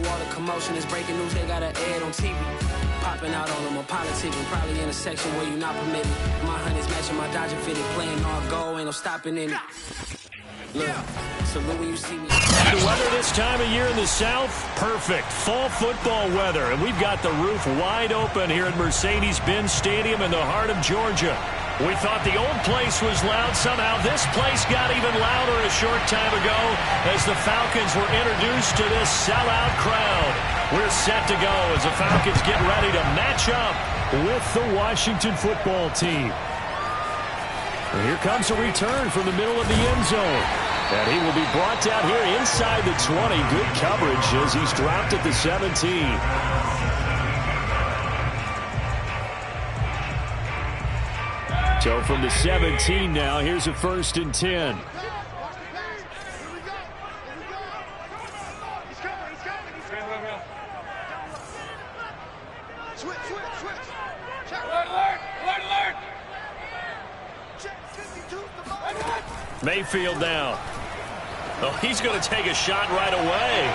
all the commotion is breaking news, they got an ad on TV. Popping out on them, I'm politicking, probably in a section where you not permitted. My honey's matching my Dodger fitted, playing all go, ain't no stopping in it. Look, salute when you see me. The weather this time of year in the South, perfect. Fall football weather, and we've got the roof wide open here at Mercedes-Benz Stadium in the heart of Georgia. We thought the old place was loud. Somehow this place got even louder a short time ago as the Falcons were introduced to this sellout crowd. We're set to go as the Falcons get ready to match up with the Washington football team. And here comes a return from the middle of the end zone. And he will be brought down here inside the 20. Good coverage as he's dropped at the 17. So from the 17 now, here's a 1st and 10. Mayfield now. Oh, he's going to take a shot right away.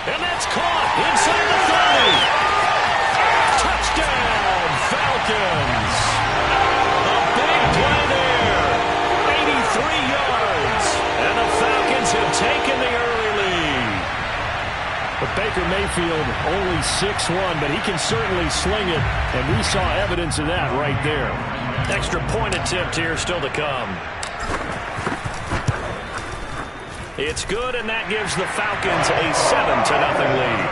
And that's caught inside the 30. Touchdown, Falcons. A big play there. 83 yards. And the Falcons have taken the early lead. But Baker Mayfield only 6'1", but he can certainly sling it. And we saw evidence of that right there. Extra point attempt here still to come. It's good, and that gives the Falcons a 7-0 lead.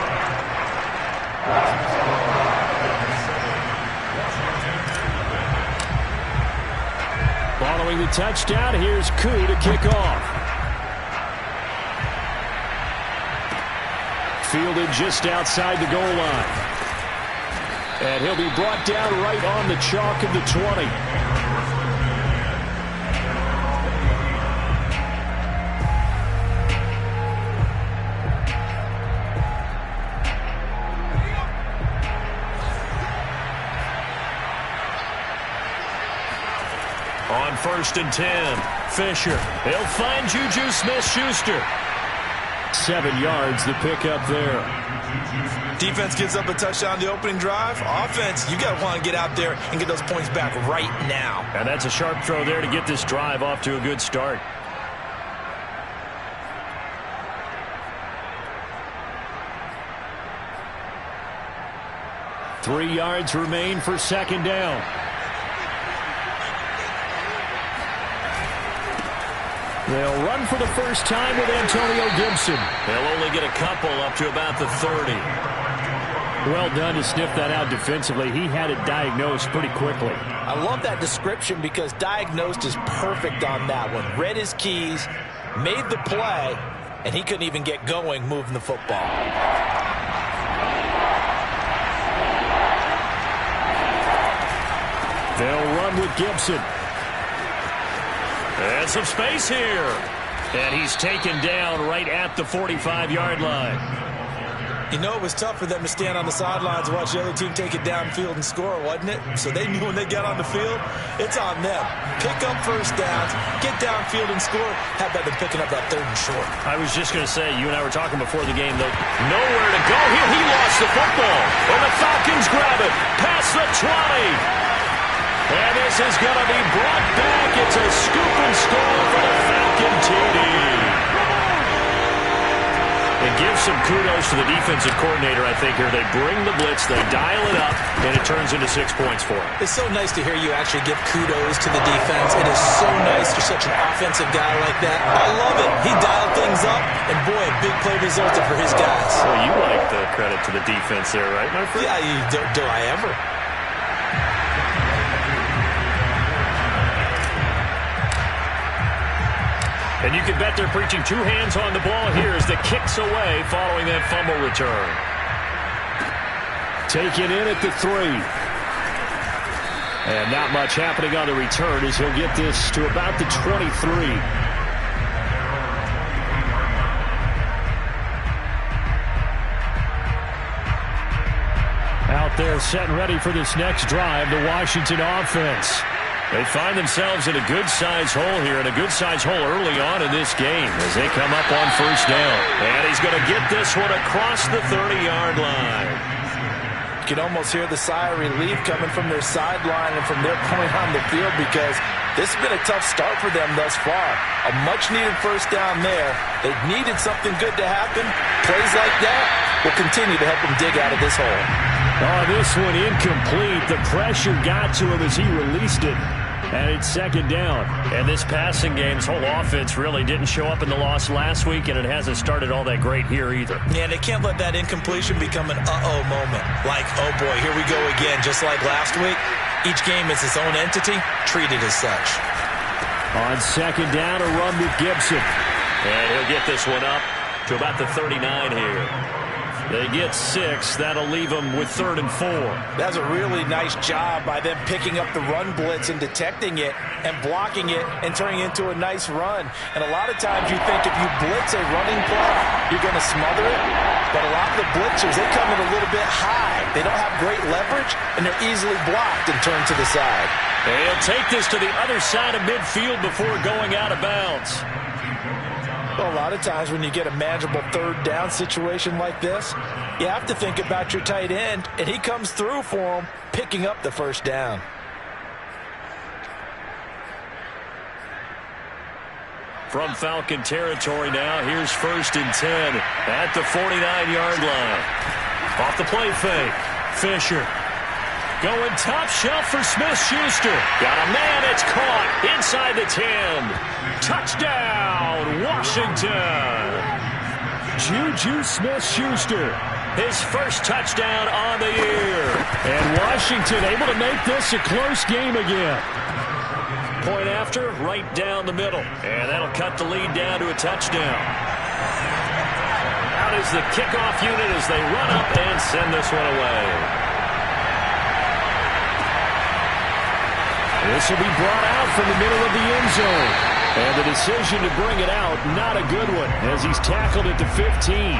Following the touchdown, here's Koo to kick off. Fielded just outside the goal line. And he'll be brought down right on the chalk of the 20. On 1st and 10, Fisher. He'll find Juju Smith-Schuster. 7 yards, the pickup there. Defense gives up a touchdown the opening drive. Offense, you got to want to get out there and get those points back right now. And that's a sharp throw there to get this drive off to a good start. Three yards remain for 2nd down. They'll run for the first time with Antonio Gibson. They'll only get a couple up to about the 30. Well done to sniff that out defensively. He had it diagnosed pretty quickly. I love that description because diagnosed is perfect on that one. Read his keys, made the play, and he couldn't even get going moving the football. They'll run with Gibson. And some space here. And he's taken down right at the 45-yard line. You know, it was tough for them to stand on the sidelines and watch the other team take it downfield and score, wasn't it? So they knew when they got on the field, it's on them. Pick up first downs, get downfield and score. How about them picking up that 3rd and short? I was just going to say, you and I were talking before the game, though, nowhere to go here. He lost the football. And the Falcons grab it past the 20. And this is going to be brought back. It's a scoop and score for the Falcon TD. And give some kudos to the defensive coordinator, I think, here. They bring the blitz, they dial it up, and it turns into 6 points for them. It's so nice to hear you actually give kudos to the defense. It is so nice for such an offensive guy like that. I love it. He dialed things up, and boy, a big play resulted for his guys. Well, you like the credit to the defense there, right, my friend? Yeah, do I ever? And you can bet they're preaching 2 hands on the ball here as the kick's away following that fumble return. Taken in at the 3. And not much happening on the return as he'll get this to about the 23. Out there set and ready for this next drive, the Washington offense. They find themselves in a good-sized hole here, and a good-sized hole early on in this game as they come up on first down. And he's going to get this one across the 30-yard line. You can almost hear the sigh of relief coming from their sideline and from their point on the field, because this has been a tough start for them thus far. A much-needed first down there. They needed something good to happen. Plays like that will continue to help them dig out of this hole. Oh, this one incomplete. The pressure got to him as he released it. And it's second down. And this passing game's whole offense really didn't show up in the loss last week, and it hasn't started all that great here either. Yeah, they can't let that incompletion become an uh-oh moment. Like, oh boy, here we go again. Just like last week, each game is its own entity, treated as such. On second down, a run with Gibson. And he'll get this one up to about the 39 here. They get 6. That'll leave them with 3rd and 4. That's a really nice job by them picking up the run blitz and detecting it and blocking it and turning it into a nice run. And a lot of times you think if you blitz a running play, you're going to smother it. But a lot of the blitzers, they come in a little bit high. They don't have great leverage, and they're easily blocked and turned to the side. And he'll take this to the other side of midfield before going out of bounds. Well, a lot of times when you get a manageable third down situation like this, you have to think about your tight end, and he comes through for him, picking up the first down. From Falcon territory now, here's 1st and 10 at the 49-yard line. Off the play fake, Fisher. Going top shelf for Smith-Schuster. Got a man, it's caught inside the 10. Touchdown, Washington. Juju Smith-Schuster, his first touchdown on the year. And Washington able to make this a close game again. Point after, right down the middle. And that'll cut the lead down to a touchdown. Out is the kickoff unit as they run up and send this one away. This will be brought out from the middle of the end zone. And the decision to bring it out, not a good one, as he's tackled at the 15.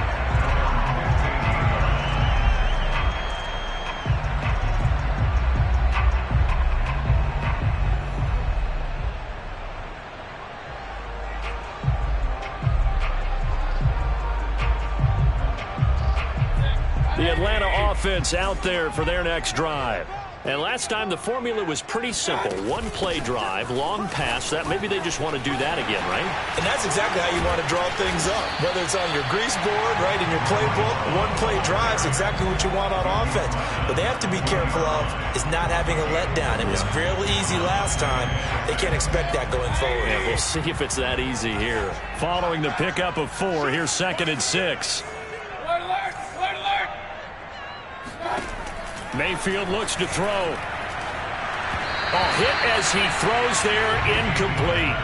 The Atlanta offense out there for their next drive. And last time, the formula was pretty simple. One-play drive, long pass. That maybe they just want to do that again, right? And that's exactly how you want to draw things up. Whether it's on your grease board, right, in your playbook, one-play drives, exactly what you want on offense. But they have to be careful of is not having a letdown. It was real easy last time. They can't expect that going forward. Yeah, we'll see if it's that easy here. Following the pickup of 4, here's 2nd and 6. Mayfield looks to throw. Hit as he throws there, incomplete.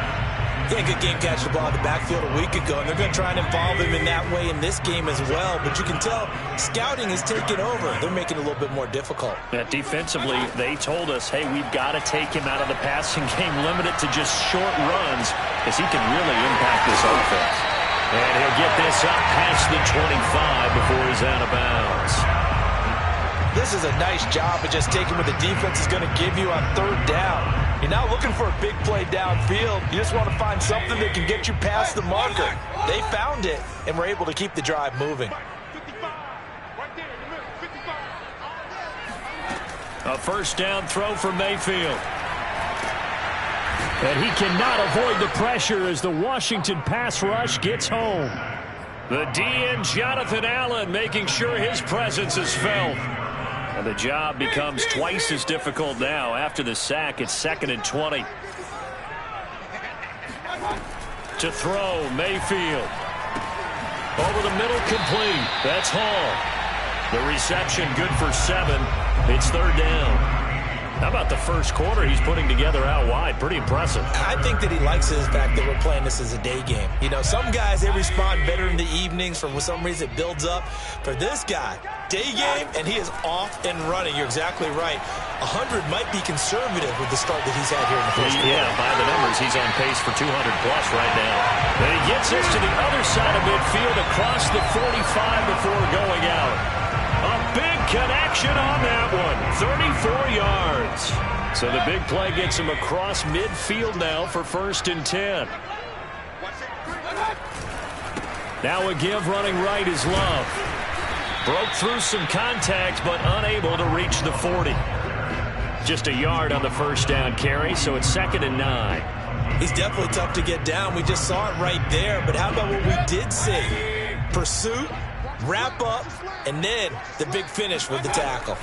Yeah, good game catch the ball in the backfield a week ago, and they're going to try and involve him in that way in this game as well. But you can tell scouting is taking over. They're making it a little bit more difficult. Defensively, they told us, hey, we've got to take him out of the passing game, limit it to just short runs, as he can really impact this offense. And he'll get this up past the 25 before he's out of bounds. This is a nice job of just taking what the defense is going to give you on 3rd down. You're not looking for a big play downfield. You just want to find something that can get you past the marker. They found it and were able to keep the drive moving. A first down throw for Mayfield. And he cannot avoid the pressure as the Washington pass rush gets home. The DN, Jonathan Allen, making sure his presence is felt. And the job becomes twice as difficult now. After the sack, it's 2nd and 20. To throw, Mayfield. Over the middle, complete. That's Hall. The reception good for 7. It's 3rd down. How about the first quarter he's putting together out wide? Pretty impressive. I think that he likes the fact that we're playing this as a day game. You know, some guys, they respond better in the evenings. For some reason, it builds up. For this guy, day game, and he is off and running. You're exactly right. 100 might be conservative with the start that he's had here in the first quarter. Yeah, by the numbers, he's on pace for 200-plus right now. And he gets us to the other side of midfield across the 45 before going out. A big connection on that that one. 34 yards. So the big play gets him across midfield now for 1st and 10. Now a give running right is Love. Broke through some contact, but unable to reach the 40. Just a yard on the first down carry, so it's 2nd and 9. He's definitely tough to get down. We just saw it right there, but how about what we did see? Pursuit, wrap up, and then the big finish with the tackle.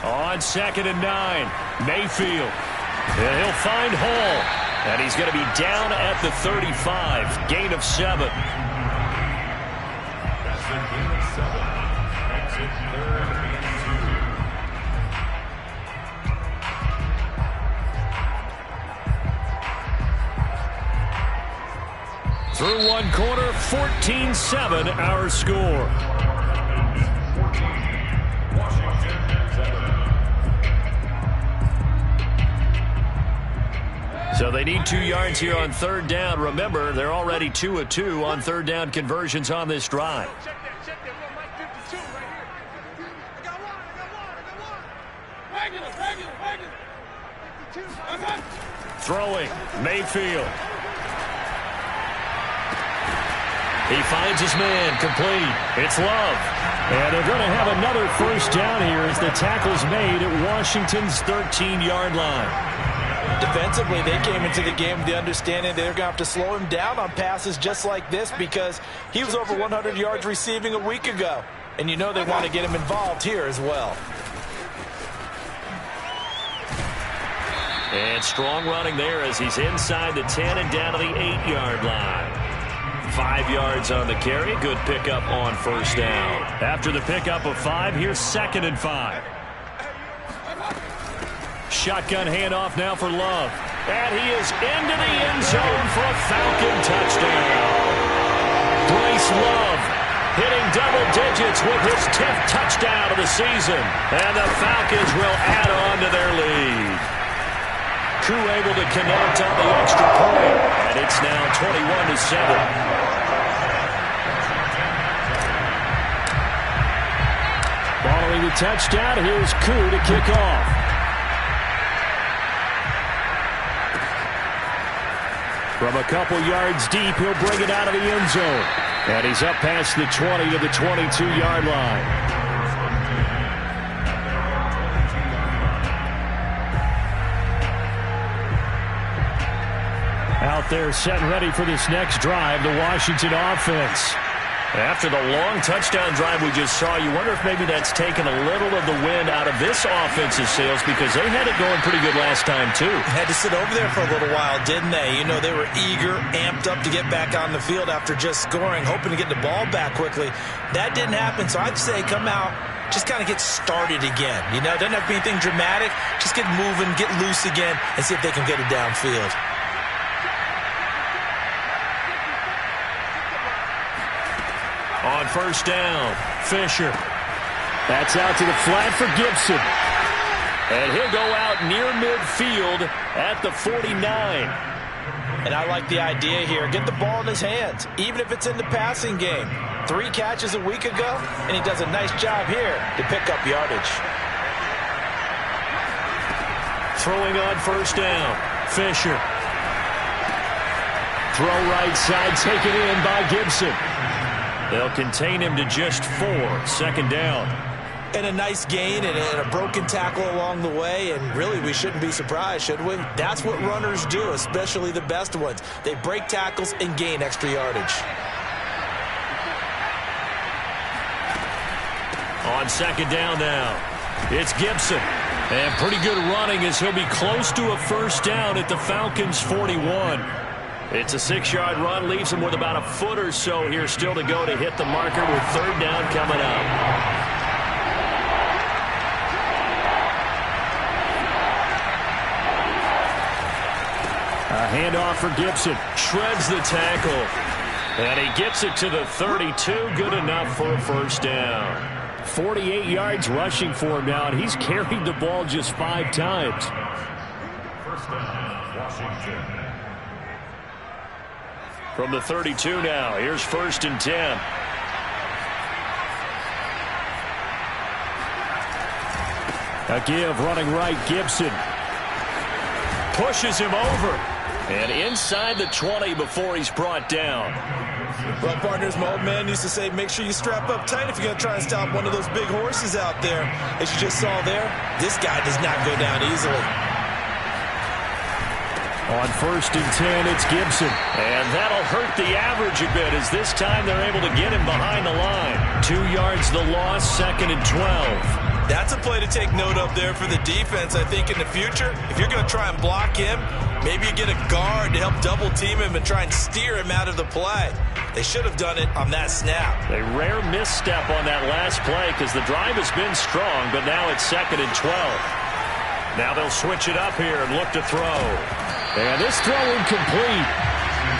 On 2nd and 9, Mayfield. And he'll find Hall, and he's going to be down at the 35. Gain of 7. Through one quarter, 14-7 our score. So they need 2 yards here on 3rd down. Remember, they're already 2 of 2 on 3rd down conversions on this drive. Throwing, Mayfield. He finds his man, complete. It's Love. And they're going to have another 1st down here as the tackle's made at Washington's 13-yard line. Defensively, they came into the game with the understanding they're going to have to slow him down on passes just like this because he was over 100 yards receiving a week ago. And you know they want to get him involved here as well. And strong running there as he's inside the 10 and down to the 8-yard line. 5 yards on the carry. Good pickup on 1st down. After the pickup of 5, here's 2nd and 5. Shotgun handoff now for Love. And he is into the end zone for a Falcon touchdown. Bryce Love hitting double digits with his 10th touchdown of the season. And the Falcons will add on to their lead. Crew able to connect on the extra point. And it's now 21-7. Following the touchdown, here's Koo to kick off. From a couple yards deep, he'll bring it out of the end zone. And he's up past the 20 to the 22-yard line. Out there set and ready for this next drive, the Washington offense. After the long touchdown drive we just saw, you wonder if maybe that's taken a little of the wind out of this offense's sails because they had it going pretty good last time, too. Had to sit over there for a little while, didn't they? You know, they were eager, amped up to get back on the field after just scoring, hoping to get the ball back quickly. That didn't happen, so I'd say come out, just kind of get started again. You know, doesn't have to be anything dramatic. Just get moving, get loose again, and see if they can get it downfield. On 1st down, Fisher. That's out to the flat for Gibson. And he'll go out near midfield at the 49. And I like the idea here. Get the ball in his hands, even if it's in the passing game. 3 catches a week ago, and he does a nice job here to pick up yardage. Throwing on 1st down, Fisher. Throw right side, taken in by Gibson. They'll contain him to just 4. 2nd down. And a nice gain and a broken tackle along the way, and really we shouldn't be surprised, should we? That's what runners do, especially the best ones. They break tackles and gain extra yardage. On 2nd down now, it's Gibson. And pretty good running as he'll be close to a 1st down at the Falcons' 41. It's a 6-yard run, leaves him with about a foot or so here still to go to hit the marker with 3rd down coming up. A handoff for Gibson. Shreds the tackle. And he gets it to the 32. Good enough for a 1st down. 48 yards rushing for him now, and he's carried the ball just 5 times. 1st down, Washington. From the 32 now, here's 1st and 10. A give running right, Gibson. Pushes him over. And inside the 20 before he's brought down. Well, partners, my old man used to say, make sure you strap up tight if you're going to try and stop one of those big horses out there. As you just saw there, this guy does not go down easily. On 1st and 10, it's Gibson. And that'll hurt the average a bit as this time they're able to get him behind the line. 2 yards the loss, 2nd and 12. That's a play to take note of there for the defense, I think, in the future. If you're going to try and block him, maybe you get a guard to help double-team him and try and steer him out of the play. They should have done it on that snap. A rare misstep on that last play because the drive has been strong, but now it's 2nd and 12. Now they'll switch it up here and look to throw. And this throw incomplete.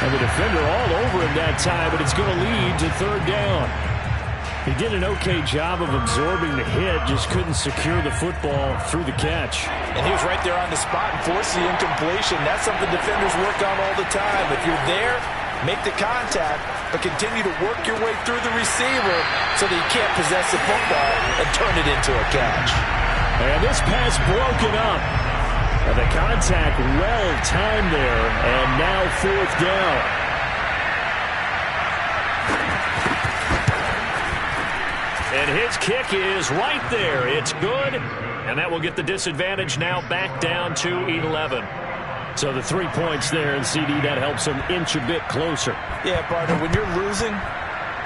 And the defender all over him that time, but it's going to lead to 3rd down. He did an okay job of absorbing the hit, just couldn't secure the football through the catch. And he was right there on the spot and forced the incompletion. That's something defenders work on all the time. If you're there, make the contact, but continue to work your way through the receiver so that you can't possess the football and turn it into a catch. And this pass broken up. And the contact well timed there, and now 4th down. And his kick is right there. It's good. And that will get the disadvantage now back down to 11. So the 3 points there, and CD, that helps them inch a bit closer. Yeah, partner, when you're losing,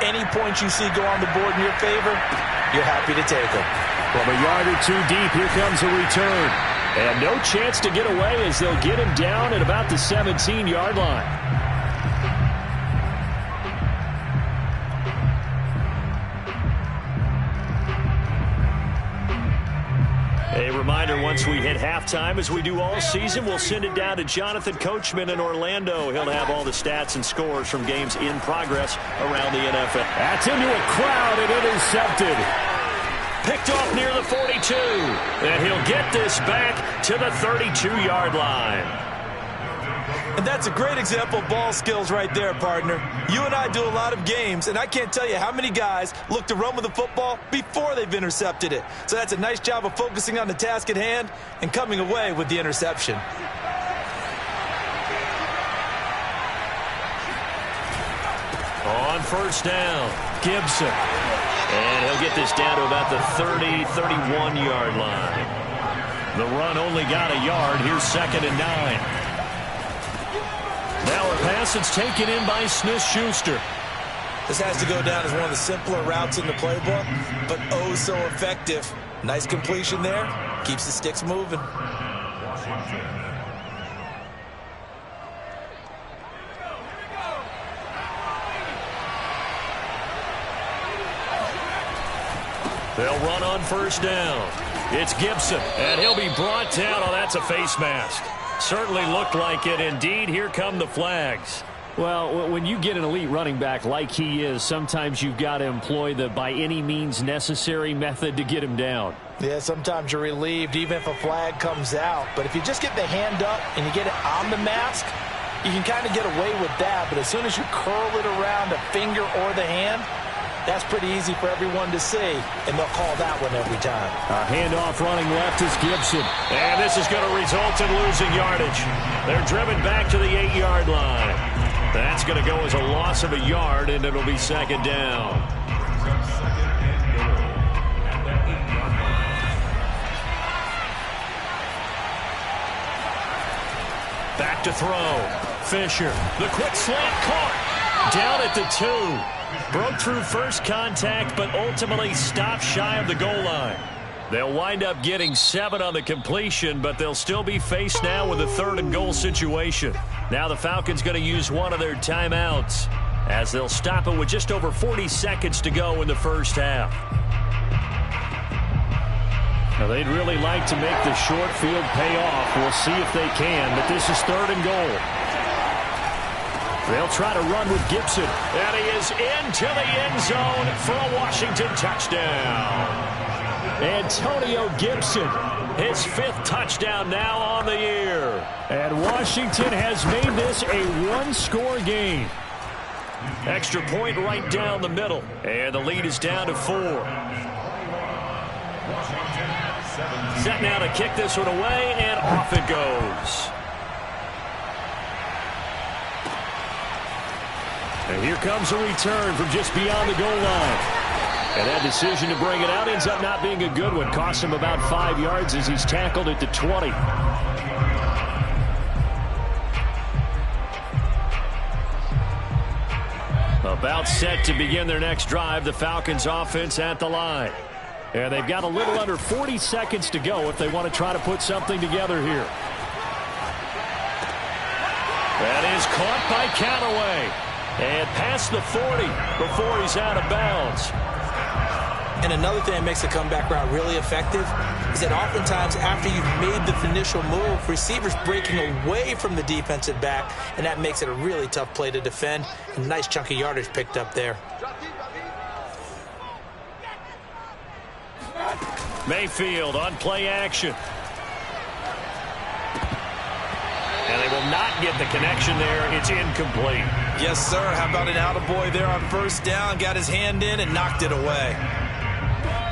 any points you see go on the board in your favor, you're happy to take them. From a yard or 2 deep, here comes a return. And no chance to get away as they'll get him down at about the 17-yard line. A reminder, once we hit halftime, as we do all season, we'll send it down to Jonathan Coachman in Orlando. He'll have all the stats and scores from games in progress around the NFL. That's into a crowd and intercepted. Picked off near the 42. And he'll get this back to the 32-yard line. And that's a great example of ball skills right there, partner. You and I do a lot of games, and I can't tell you how many guys look to run with the football before they've intercepted it. So that's a nice job of focusing on the task at hand and coming away with the interception. On 1st down, Gibson. And he'll get this down to about the 30, 31-yard line. The run only got a yard. Here's 2nd and 9. Now a pass that's taken in by Smith-Schuster. This has to go down as one of the simpler routes in the playbook, but oh so effective. Nice completion there. Keeps the sticks moving. They'll run on 1st down. It's Gibson, and he'll be brought down. Oh, that's a face mask. Certainly looked like it. Indeed, here come the flags. Well, when you get an elite running back like he is, sometimes you've got to employ the by any means necessary method to get him down. Yeah, sometimes you're relieved even if a flag comes out. But if you just get the hand up and you get it on the mask, you can kind of get away with that. But as soon as you curl it around a finger or the hand, that's pretty easy for everyone to see, and they'll call that one every time. A handoff running left is Gibson. And this is going to result in losing yardage. They're driven back to the 8-yard line. That's going to go as a loss of a yard, and it'll be 2nd down. Back to throw. Fisher, the quick slant caught. Down at the 2. Broke through first contact, but ultimately stopped shy of the goal line. They'll wind up getting 7 on the completion, but they'll still be faced now with a 3rd and goal situation. Now the Falcons going to use one of their timeouts as they'll stop it with just over 40 seconds to go in the first half. Now they'd really like to make the short field pay off. We'll see if they can, but this is 3rd and goal. They'll try to run with Gibson. And he is into the end zone for a Washington touchdown. Antonio Gibson, his 5th touchdown now on the year. And Washington has made this a one-score game. Extra point right down the middle. And the lead is down to 4. Washington, 17. Set now to kick this one away, and off it goes. And here comes a return from just beyond the goal line. And that decision to bring it out ends up not being a good one. Cost him about 5 yards as he's tackled at the 20. About set to begin their next drive, the Falcons offense at the line. And they've got a little under 40 seconds to go if they want to try to put something together here. That is caught by Callaway. And past the 40 before he's out of bounds. And another thing that makes the comeback route really effective is that oftentimes after you've made the initial move, receivers breaking away from the defensive back, and that makes it a really tough play to defend. A nice chunk of yardage picked up there. Mayfield on play action. And they will not get the connection there. It's incomplete. Yes, sir. How about an attaboy there on first down? Got his hand in and knocked it away.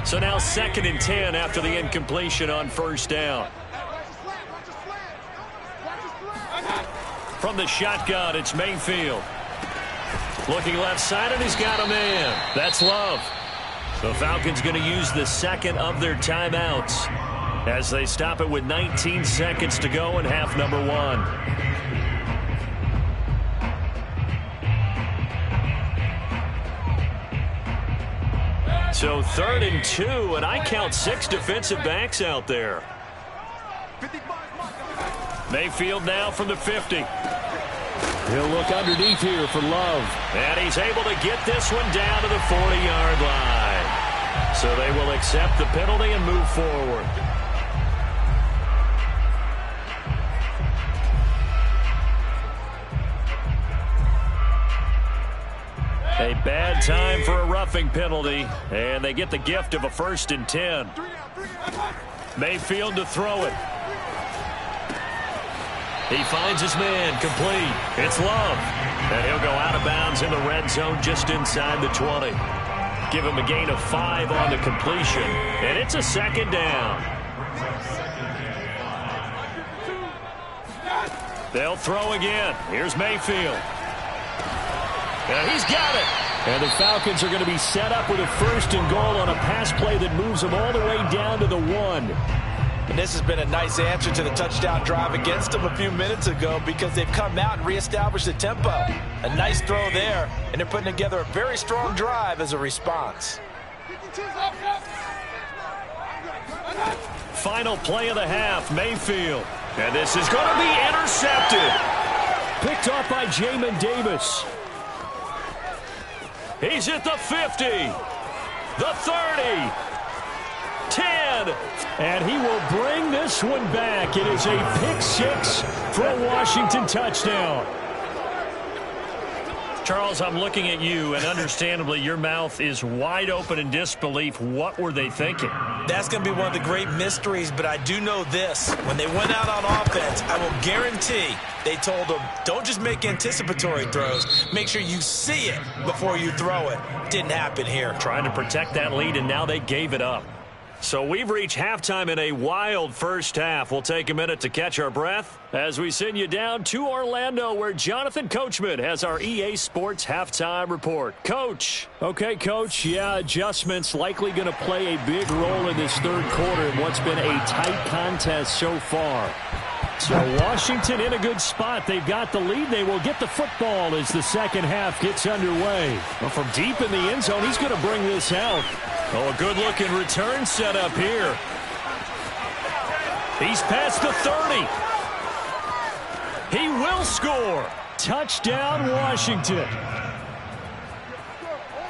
So now 2nd and 10 after the incompletion on first down. From the shotgun, it's Mayfield. Looking left side, and he's got a man. That's Love. The Falcons going to use the second of their timeouts as they stop it with 19 seconds to go in half number 1. So 3rd and 2, and I count 6 defensive backs out there. Mayfield now from the 50. He'll look underneath here for Love. And he's able to get this one down to the 40-yard line. So they will accept the penalty and move forward. A bad time for a roughing penalty, and they get the gift of a 1st and 10. Mayfield to throw it. He finds his man, complete. It's Love. And he'll go out of bounds in the red zone just inside the 20. Give him a gain of 5 on the completion, and it's a 2nd down. They'll throw again. Here's Mayfield. And he's got it. And the Falcons are going to be set up with a 1st and goal on a pass play that moves them all the way down to the 1. And this has been a nice answer to the touchdown drive against them a few minutes ago because they've come out and reestablished the tempo. A nice throw there, and they're putting together a very strong drive as a response. Final play of the half, Mayfield. And this is going to be intercepted. Picked off by Jamin Davis. He's at the 50, the 30, 10, and he will bring this one back. It is a pick-6 for a Washington touchdown. Charles, I'm looking at you, and understandably, your mouth is wide open in disbelief. What were they thinking? That's going to be one of the great mysteries, but I do know this. When they went out on offense, I will guarantee they told them, don't just make anticipatory throws. Make sure you see it before you throw it. Didn't happen here. Trying to protect that lead, and now they gave it up. So we've reached halftime in a wild first half. We'll take a minute to catch our breath as we send you down to Orlando, where Jonathan Coachman has our EA Sports halftime report. Coach. Okay, Coach. Yeah, adjustments likely going to play a big role in this 3rd quarter in what's been a tight contest so far. So Washington in a good spot. They've got the lead. They will get the football as the 2nd half gets underway. Well, from deep in the end zone, he's going to bring this out. Oh, a good-looking return set up here. He's past the 30. He will score. Touchdown, Washington.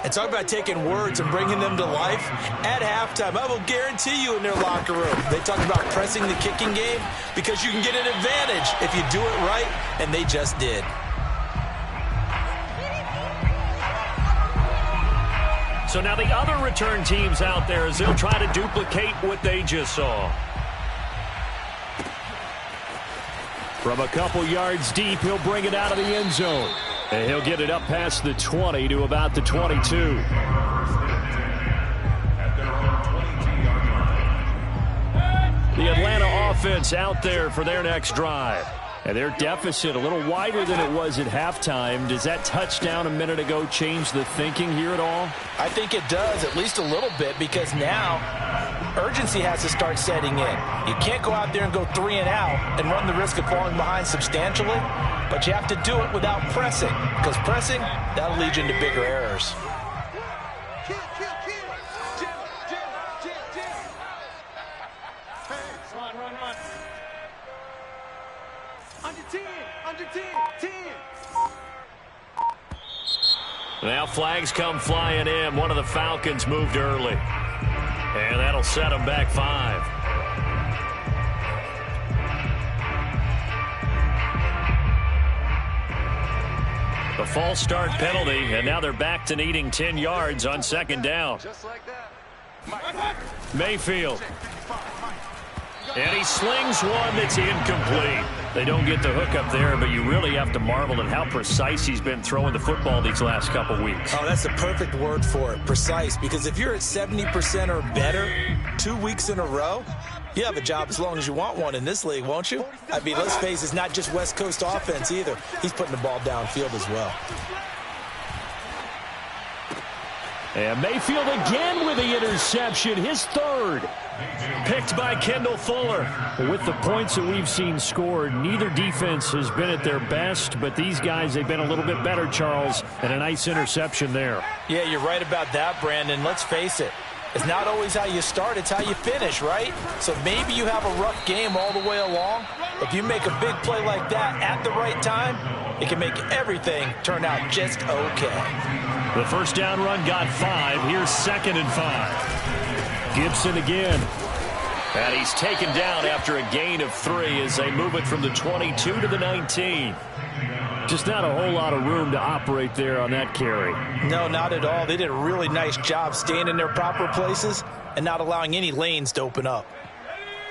And talk about taking words and bringing them to life. At halftime, I will guarantee you in their locker room, they talk about pressing the kicking game because you can get an advantage if you do it right, and they just did. So now the other return teams out there as they'll try to duplicate what they just saw. From a couple yards deep, he'll bring it out of the end zone. And he'll get it up past the 20 to about the 22. At their own 22-yard line. offense out there for their next drive. And their deficit a little wider than it was at halftime. Does that touchdown a minute ago change the thinking here at all? I think it does, at least a little bit, because now urgency has to start setting in. You can't go out there and go 3 and out and run the risk of falling behind substantially, but you have to do it without pressing, because pressing, that'll lead you into bigger errors. Now flags come flying in. One of the Falcons moved early. And that'll set them back 5. The false start penalty, and now they're back to needing 10 yards on second down. Mayfield. And he slings one that's incomplete. They don't get the hook up there, but you really have to marvel at how precise he's been throwing the football these last couple weeks. Oh, that's the perfect word for it, precise, because if you're at 70% or better 2 weeks in a row, you have a job as long as you want one in this league, won't you? I mean, let's face it, it's not just West Coast offense either. He's putting the ball downfield as well. And Mayfield again with the interception, his 3rd. Picked by Kendall Fuller. With the points that we've seen scored, neither defense has been at their best, but these guys, they've been a little bit better, Charles, and a nice interception there. Yeah, you're right about that, Brandon. Let's face it. It's not always how you start, it's how you finish, right? So maybe you have a rough game all the way along. If you make a big play like that at the right time, it can make everything turn out just okay. The first down run got 5. Here's 2nd and 5. Gibson again. And he's taken down after a gain of 3 as they move it from the 22 to the 19. Just not a whole lot of room to operate there on that carry. No, not at all. They did a really nice job staying in their proper places and not allowing any lanes to open up.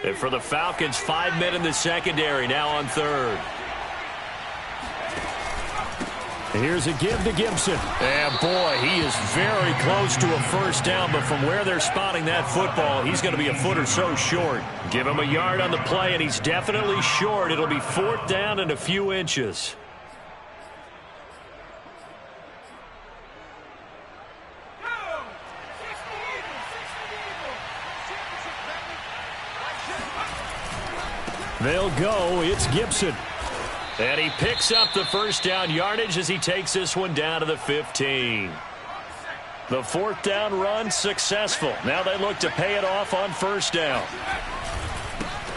And for the Falcons, 5 men in the secondary now on 3rd. Here's a give to Gibson. And boy, he is very close to a first down, but from where they're spotting that football, he's going to be a foot or so short. Give him a yard on the play, and he's definitely short. It'll be 4th down and a few inches. They'll go. It's Gibson. And he picks up the first down yardage as he takes this one down to the 15. The 4th down run successful. Now they look to pay it off on first down.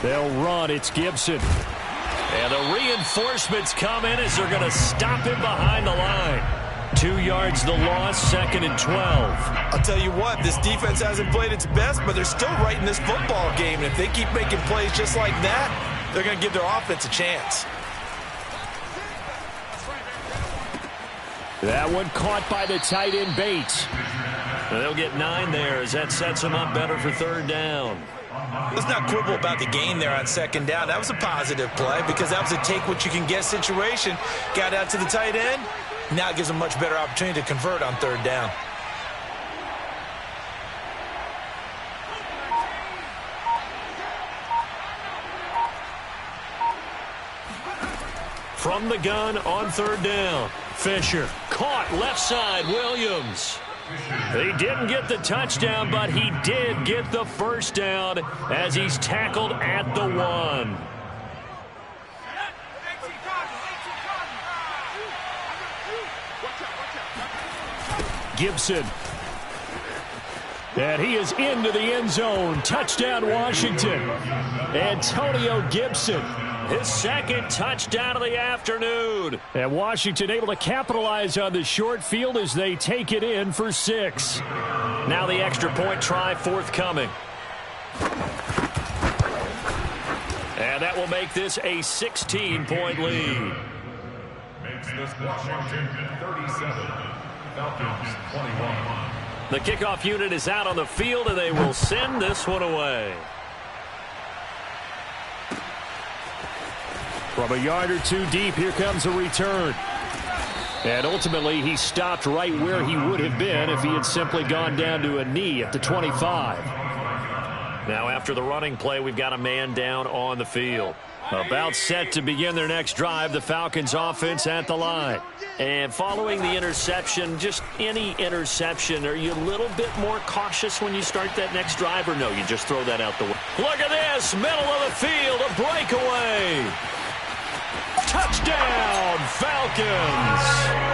They'll run. It's Gibson. And the reinforcements come in as they're going to stop him behind the line. 2 yards the loss, 2nd and 12. I'll tell you what, this defense hasn't played its best, but they're still right in this football game. And if they keep making plays just like that, they're going to give their offense a chance. That one caught by the tight end Bates. And they'll get 9 there as that sets them up better for 3rd down. Let's not quibble about the gain there on 2nd down. That was a positive play because that was a take-what-you-can-get situation. Got out to the tight end. Now it gives them a much better opportunity to convert on 3rd down. From the gun on 3rd down. Fisher caught left side. Williams. He didn't get the touchdown, but he did get the first down as he's tackled at the 1. Gibson. And he is into the end zone. Touchdown, Washington. Antonio Gibson. His 2nd touchdown of the afternoon. And Washington able to capitalize on the short field as they take it in for 6. Now the extra point try forthcoming. And that will make this a 16-point lead. Makes this Washington 37, Falcons 21. The kickoff unit is out on the field, and they will send this one away. From a yard or 2 deep, here comes a return. And ultimately, he stopped right where he would have been if he had simply gone down to a knee at the 25. Now after the running play, we've got a man down on the field. About set to begin their next drive, the Falcons offense at the line. And following the interception, just any interception, are you a little bit more cautious when you start that next drive, or no, you just throw that out the way? Look at this, middle of the field, a breakaway. Touchdown, Falcons.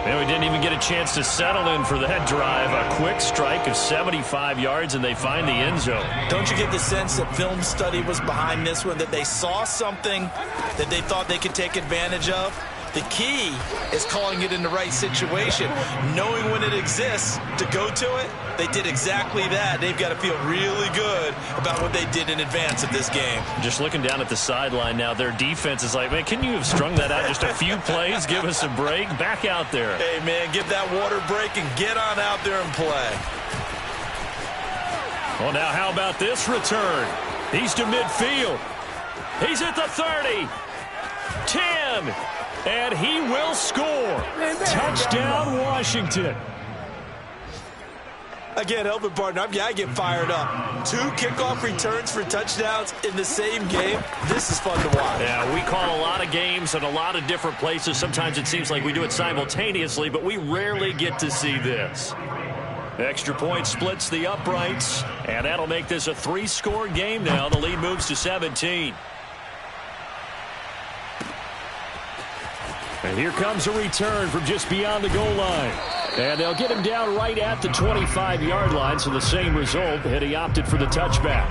And we didn't even get a chance to settle in for that drive. A quick strike of 75 yards, and they find the end zone. Don't you get the sense that film study was behind this one, that they saw something that they thought they could take advantage of? The key is calling it in the right situation, knowing when it exists to go to it. They did exactly that. They've got to feel really good about what they did in advance of this game. Just looking down at the sideline now, their defense is like, man, can you have strung that out just a few plays? Give us a break. Back out there. Hey, man, get that water break and get on out there and play. Well, now how about this return? He's to midfield. He's at the 30. 10. And he will score. Touchdown, Washington. Again, help it, partner. I get fired up. 2 kickoff returns for touchdowns in the same game. This is fun to watch. Yeah, we call a lot of games in a lot of different places. Sometimes it seems like we do it simultaneously, but we rarely get to see this. Extra point splits the uprights, and that'll make this a 3-score game now. The lead moves to 17. And here comes a return from just beyond the goal line. And they'll get him down right at the 25-yard line, so the same result, and he opted for the touchback.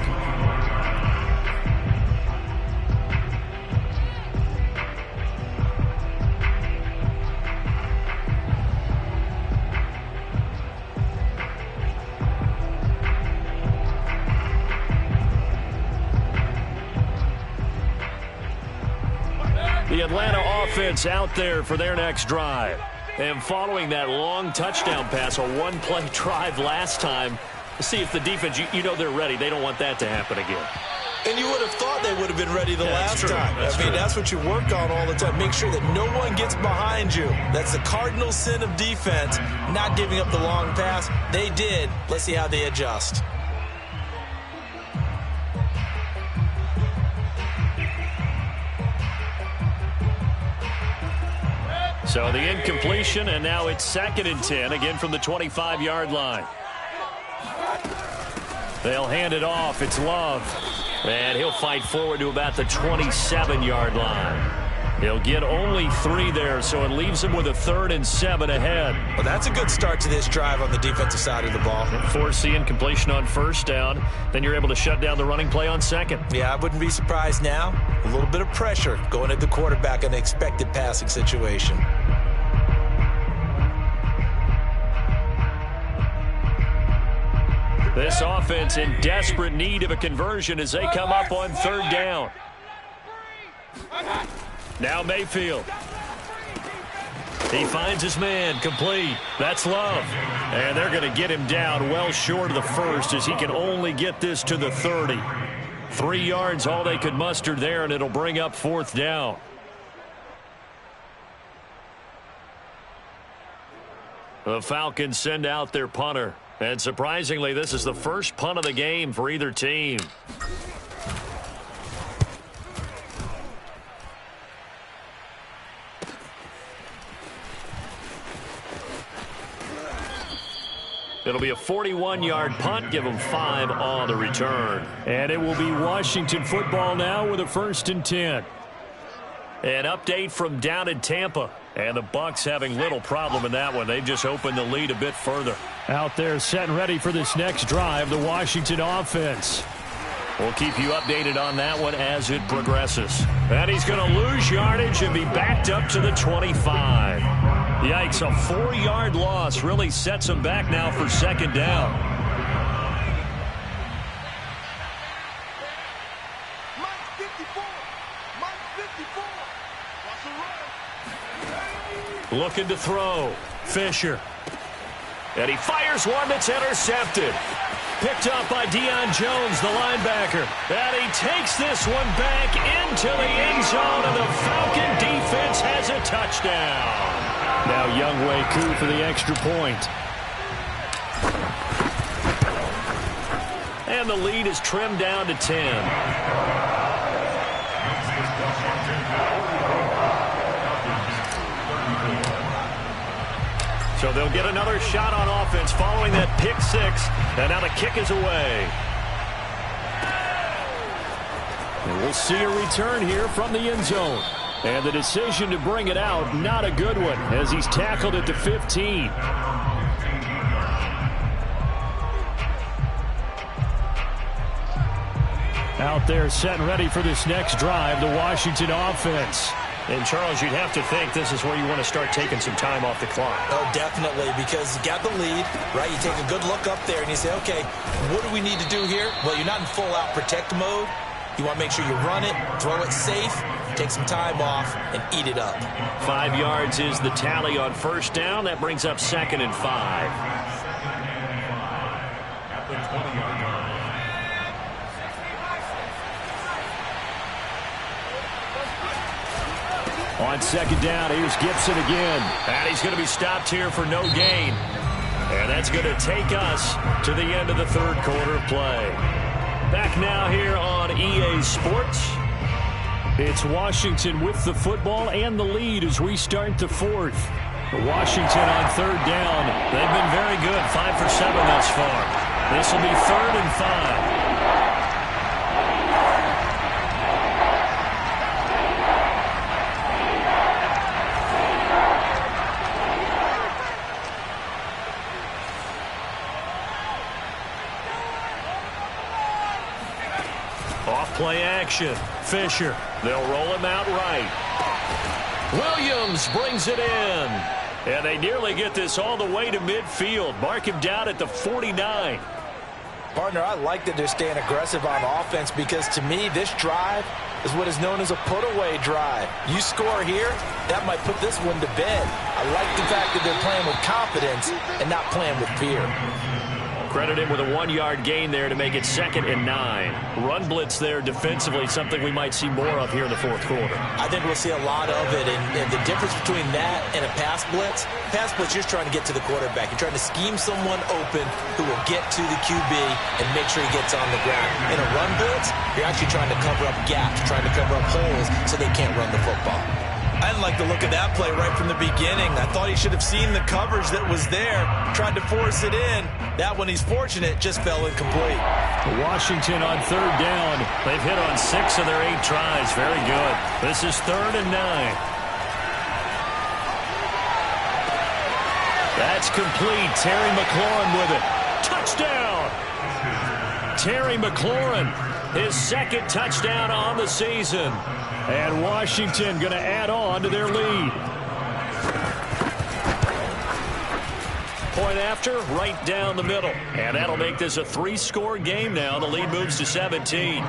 The Atlanta offense out there for their next drive. And following that long touchdown pass, a one-play drive last time, see if the defense, you know they're ready. They don't want that to happen again. And you would have thought they would have been ready the last time. That's what you work on all the time. Make sure that no one gets behind you. That's the cardinal sin of defense, not giving up the long pass. They did. Let's see how they adjust. So the incompletion, and now it's 2nd and 10, again from the 25-yard line. They'll hand it off. It's Love. And he'll fight forward to about the 27-yard line. He'll get only 3 there, so it leaves him with a 3rd and 7 ahead. Well, that's a good start to this drive on the defensive side of the ball. Force the incompletion on 1st down. Then you're able to shut down the running play on 2nd. Yeah, I wouldn't be surprised now. A little bit of pressure going at the quarterback in an expected passing situation. This offense in desperate need of a conversion as they come up on 3rd down. Now Mayfield. He finds his man, complete. That's Love. And they're going to get him down well short of the 1st as he can only get this to the 30. 3 yards all they could muster there, and it'll bring up 4th down. The Falcons send out their punter. And surprisingly, this is the first punt of the game for either team. It'll be a 41-yard punt, give them 5 on the return. And it will be Washington football now with a 1st and 10. An update from down in Tampa. And the Bucs having little problem in that one. They've just opened the lead a bit further. Out there set and ready for this next drive, the Washington offense. We'll keep you updated on that one as it progresses. And he's going to lose yardage and be backed up to the 25. Yikes, a 4-yard loss really sets him back now for 2nd down. Looking to throw. Fisher. And he fires one that's intercepted. Picked up by Deion Jones, the linebacker. And he takes this one back into the end zone, and the Falcon defense has a touchdown. Now Younghoe Koo for the extra point. And the lead is trimmed down to 10. So they'll get another shot on offense following that pick six. And now the kick is away. And we'll see a return here from the end zone. And the decision to bring it out, not a good one, as he's tackled at the 15. Out there set and ready for this next drive, the Washington offense. And, Charles, you'd have to think this is where you want to start taking some time off the clock. Oh, definitely, because you got the lead, right? You take a good look up there and you say, okay, what do we need to do here? Well, you're not in full-out protect mode. You want to make sure you run it, throw it safe, take some time off, and eat it up. 5 yards is the tally on first down. That brings up 2nd and 5. At the 20-yard line. On 2nd down, here's Gibson again. And he's going to be stopped here for no gain. And that's going to take us to the end of the third quarter of play. Back now here on EA Sports. It's Washington with the football and the lead as we start the fourth. Washington on 3rd down. They've been very good, 5 for 7 thus far. This will be 3rd and 5. Play action. Fisher. They'll roll him out right. Williams brings it in. And they nearly get this all the way to midfield. Mark him down at the 49. Partner, I like that they're staying aggressive on offense because, to me, this drive is what is known as a put-away drive. You score here, that might put this one to bed. I like the fact that they're playing with confidence and not playing with fear. Credit him with a 1-yard gain there to make it 2nd and 9. Run blitz there defensively, something we might see more of here in the fourth quarter. I think we'll see a lot of it, and the difference between that and a pass blitz, you're just trying to get to the quarterback. You're trying to scheme someone open who will get to the QB and make sure he gets on the ground. In a run blitz, you're actually trying to cover up gaps, trying to cover up holes so they can't run the football. I didn't like the look of that play right from the beginning. I thought he should have seen the coverage that was there, tried to force it in. That one, he's fortunate, just fell incomplete. Washington on 3rd down. They've hit on 6 of their 8 tries. Very good. This is 3rd and 9. That's complete. Terry McLaurin with it. Touchdown! Terry McLaurin, his 2nd touchdown on the season. And Washington going to add on to their lead. Point after, right down the middle. And that'll make this a 3-score game now. The lead moves to 17.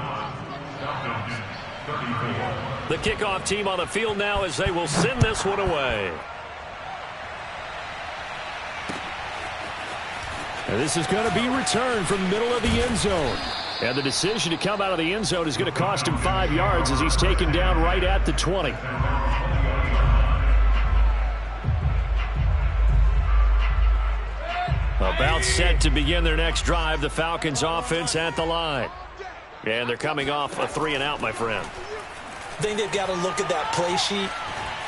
The kickoff team on the field now as they will send this one away. And this is going to be returned from the middle of the end zone. And the decision to come out of the end zone is going to cost him 5 yards as he's taken down right at the 20. About set to begin their next drive, the Falcons offense at the line. And they're coming off a 3-and-out, my friend. I think they've got to look at that play sheet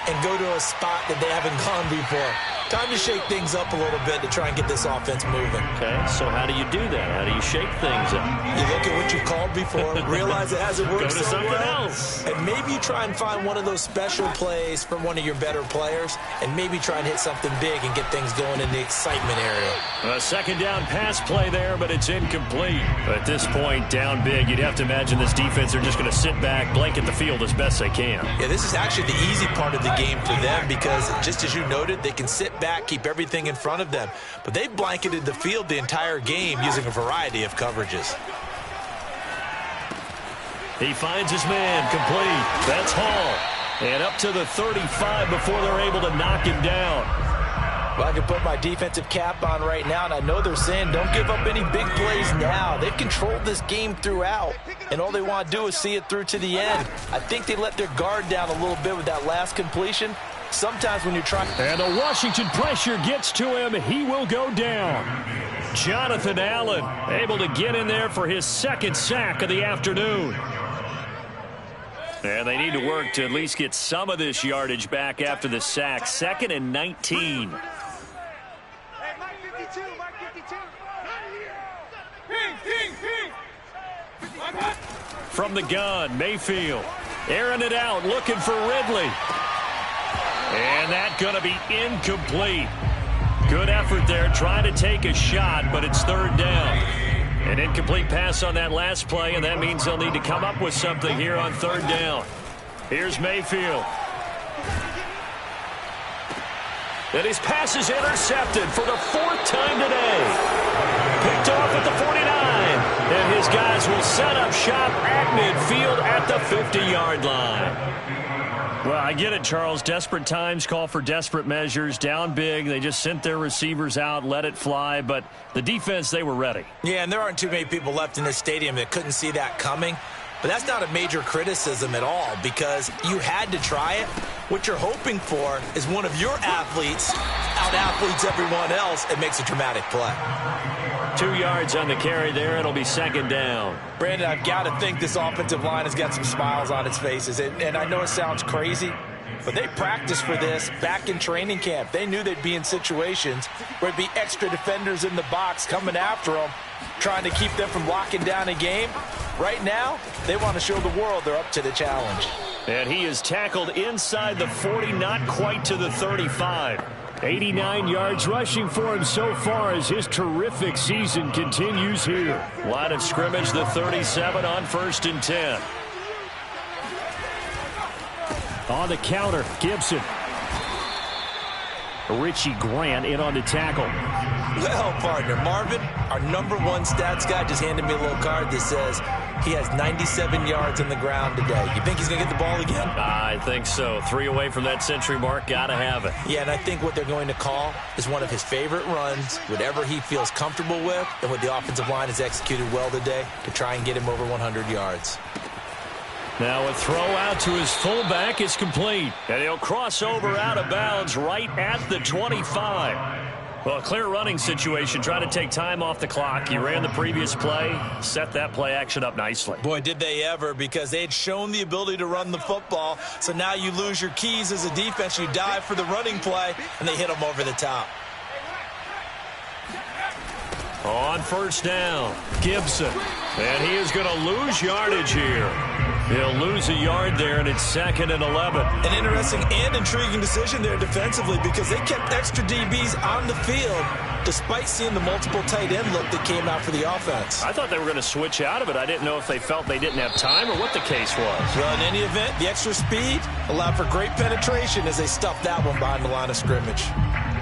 and go to a spot that they haven't gone before. Time to shake things up a little bit to try and get this offense moving. Okay, so how do you do that? How do you shake things up? You look at what you've called before, realize it hasn't worked Go to so something well, else. and maybe you try and find one of those special plays from one of your better players, and maybe try and hit something big and get things going in the excitement area. A 2nd down pass play there, but it's incomplete. At this point, down big, you'd have to imagine this defense are just going to sit back, blanket the field as best they can. Yeah, this is actually the easy part of the game for them because, just as you noted, they can sit back, keep everything in front of them. But they've blanketed the field the entire game using a variety of coverages. He finds his man, complete. That's Hall. And up to the 35 before they're able to knock him down. Well, I can put my defensive cap on right now, and I know they're saying don't give up any big plays now. They've controlled this game throughout, and all they want to do is see it through to the end. I think they let their guard down a little bit with that last completion. Sometimes when you're trying... And the Washington pressure gets to him. He will go down. Jonathan Allen able to get in there for his second sack of the afternoon. And they need to work to at least get some of this yardage back after the sack. 2nd and 19. From the gun, Mayfield. Airing it out, looking for Ridley. And that's going to be incomplete. Good effort there, trying to take a shot, but it's 3rd down. An incomplete pass on that last play, and that means they'll need to come up with something here on 3rd down. Here's Mayfield. And his pass is intercepted for the 4th time today. Picked off at the 49. And his guys will set up shop at midfield at the 50-yard line. Well, I get it, Charles. Desperate times call for desperate measures. Down big. They just sent their receivers out, let it fly. But the defense, they were ready. Yeah, and there aren't too many people left in this stadium that couldn't see that coming. But that's not a major criticism at all because you had to try it. What you're hoping for is one of your athletes out-athletes everyone else and makes a dramatic play. 2 yards on the carry there. It'll be 2nd down. Brandon, I've got to think this offensive line has got some smiles on its faces. And I know it sounds crazy, but they practiced for this back in training camp. They knew they'd be in situations where there'd be extra defenders in the box coming after them, trying to keep them from locking down a game. Right now, they want to show the world they're up to the challenge. And he is tackled inside the 40, not quite to the 35. 89 yards rushing for him so far as his terrific season continues here. Line of scrimmage, the 37 on 1st and 10. On the counter, Gibson. Richie Grant in on the tackle. Well, partner, Marvin, our #1 stats guy, just handed me a little card that says he has 97 yards on the ground today. You think he's going to get the ball again? I think so. 3 away from that century mark. Got to have it. Yeah, and I think what they're going to call is one of his favorite runs, whatever he feels comfortable with, and what the offensive line has executed well today to try and get him over 100 yards. Now a throw out to his fullback is complete. And he'll cross over out of bounds right at the 25. Well, a clear running situation. Try to take time off the clock. He ran the previous play, set that play action up nicely. Boy, did they ever, because they had shown the ability to run the football. So now you lose your keys as a defense. You dive for the running play, and they hit them over the top. On 1st down, Gibson. And he is going to lose yardage here. He'll lose a yard there, and it's 2nd and 11. An interesting and intriguing decision there defensively because they kept extra DBs on the field despite seeing the multiple tight end look that came out for the offense. I thought they were going to switch out of it. I didn't know if they felt they didn't have time or what the case was. Well, in any event, the extra speed allowed for great penetration as they stuffed that one behind the line of scrimmage.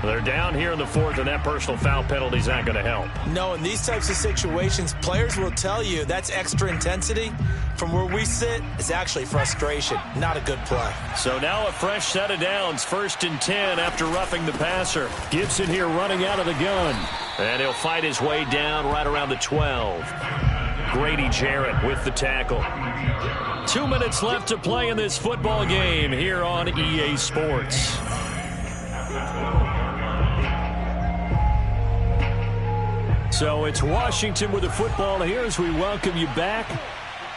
They're down here in the 4th, and that personal foul penalty is not going to help. No, in these types of situations, players will tell you that's extra intensity. From where we sit, it's actually frustration, not a good play. So now a fresh set of downs, 1st and 10 after roughing the passer. Gibson here running out of the gun. And he'll fight his way down right around the 12. Grady Jarrett with the tackle. 2 minutes left to play in this football game here on EA Sports. So it's Washington with the football here as we welcome you back.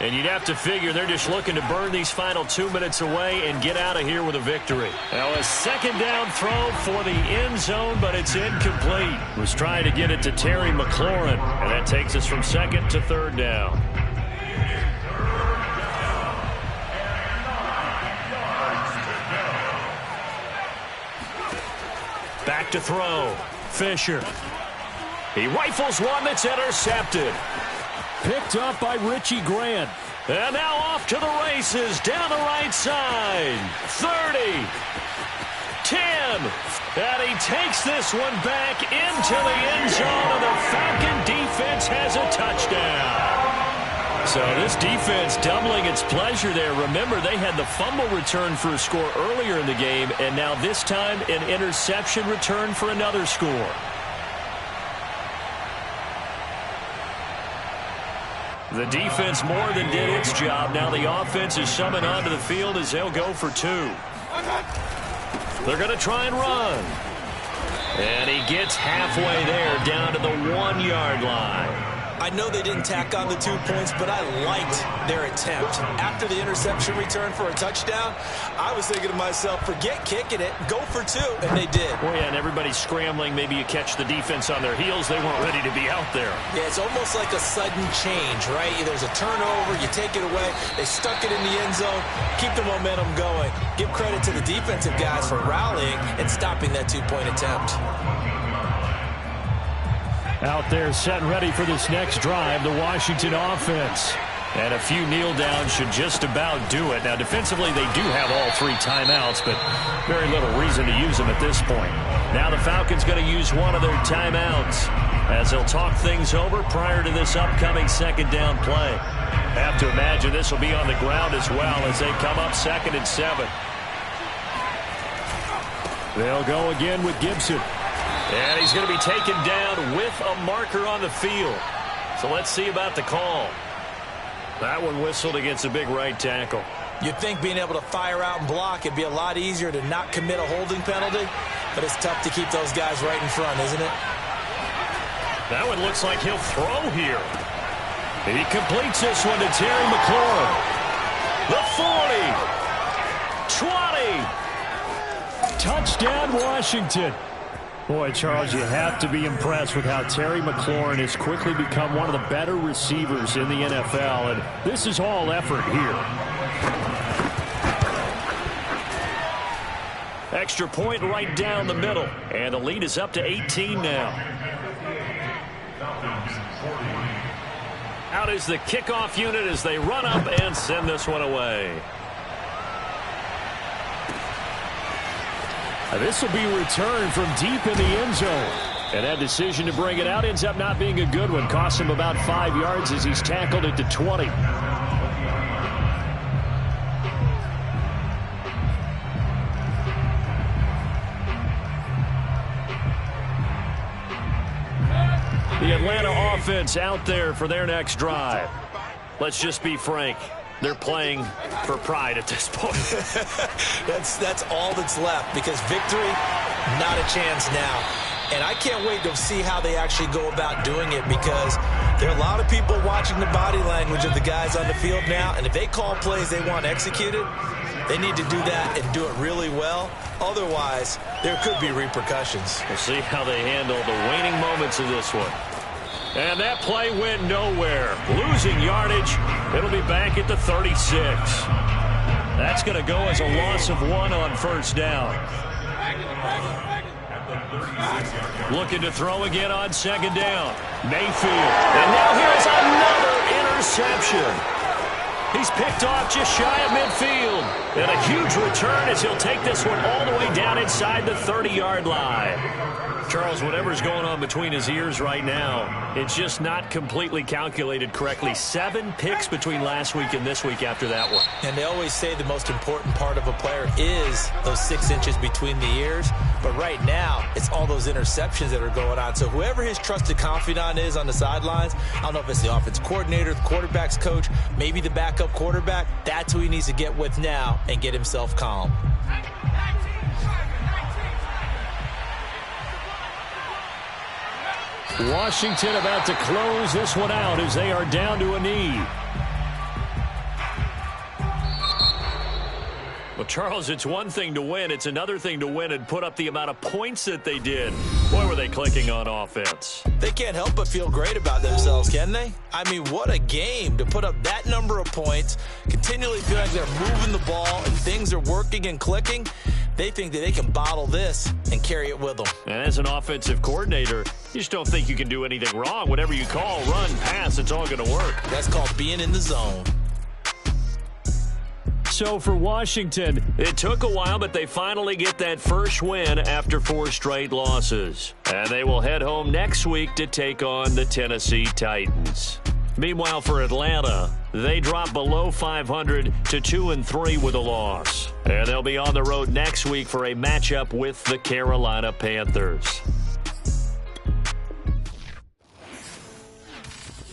And you'd have to figure they're just looking to burn these final 2 minutes away and get out of here with a victory. Now a 2nd down throw for the end zone, but it's incomplete. Was trying to get it to Terry McLaurin, and that takes us from 2nd to 3rd down. Back to throw. Fisher. He rifles one that's intercepted. Picked up by Richie Grant. And now off to the races down the right side. 30. 10. And he takes this one back into the end zone, and the Falcon defense has a touchdown. So this defense doubling its pleasure there. Remember, they had the fumble return for a score earlier in the game, and now this time an interception return for another score. The defense more than did its job. Now the offense is summoned onto the field as they'll go for 2. They're going to try and run. And he gets halfway there, down to the 1-yard line. I know they didn't tack on the 2 points, but I liked their attempt. After the interception return for a touchdown, I was thinking to myself, forget kicking it, go for 2, and they did. Well, yeah, and everybody's scrambling. Maybe you catch the defense on their heels. They weren't ready to be out there. Yeah, it's almost like a sudden change, right? There's a turnover, you take it away, they stuck it in the end zone, keep the momentum going. Give credit to the defensive guys for rallying and stopping that 2-point attempt. Out there set and ready for this next drive, the Washington offense. And a few kneel downs should just about do it. Now, defensively, they do have all 3 timeouts, but very little reason to use them at this point. Now the Falcons going to use one of their timeouts as they'll talk things over prior to this upcoming second down play. Have to imagine this will be on the ground as well as they come up 2nd and 7. They'll go again with Gibson. And he's going to be taken down with a marker on the field. So let's see about the call. That one whistled against a big right tackle. You'd think being able to fire out and block, it'd be a lot easier to not commit a holding penalty, but it's tough to keep those guys right in front, isn't it? That one looks like he'll throw here. He completes this one to Terry McLaurin. The 40. 20. Touchdown, Washington. Boy, Charles, you have to be impressed with how Terry McLaurin has quickly become one of the better receivers in the NFL, and this is all effort here. Extra point right down the middle, and the lead is up to 18 now. Out is the kickoff unit as they run up and send this one away. This will be returned from deep in the end zone. And that decision to bring it out ends up not being a good one. Costs him about 5 yards as he's tackled at the 20. The Atlanta offense out there for their next drive. Let's just be frank. They're playing for pride at this point. That's all that's left, because victory, not a chance now. And I can't wait to see how they actually go about doing it, because there are a lot of people watching the body language of the guys on the field now, and if they call plays they want executed, they need to do that and do it really well. Otherwise, there could be repercussions. We'll see how they handle the waning moments of this one. And that play went nowhere. Losing yardage. It'll be back at the 36. That's going to go as a loss of 1 on first down. Looking to throw again on second down. Mayfield. And now here's another interception. He's picked off just shy of midfield. And a huge return as he'll take this one all the way down inside the 30-yard line. Charles, whatever's going on between his ears right now, it's just not completely calculated correctly. 7 picks between last week and this week after that one. And they always say the most important part of a player is those 6 inches between the ears. But right now, it's all those interceptions that are going on. So whoever his trusted confidant is on the sidelines, I don't know if it's the offense coordinator, the quarterback's coach, maybe the backup quarterback, that's who he needs to get with now and get himself calm. Washington about to close this one out as they are down to a knee. Well, Charles, it's one thing to win. It's another thing to win and put up the amount of points that they did. Boy, were they clicking on offense. They can't help but feel great about themselves, can they? I mean, what a game to put up that number of points, continually feel like they're moving the ball and things are working and clicking. They think that they can bottle this and carry it with them. And as an offensive coordinator, you just don't think you can do anything wrong. Whatever you call, run, pass, it's all going to work. That's called being in the zone. So for Washington, it took a while, but they finally get that first win after 4 straight losses. And they will head home next week to take on the Tennessee Titans. Meanwhile, for Atlanta, they drop below 500 to 2-3 with a loss. And they'll be on the road next week for a matchup with the Carolina Panthers.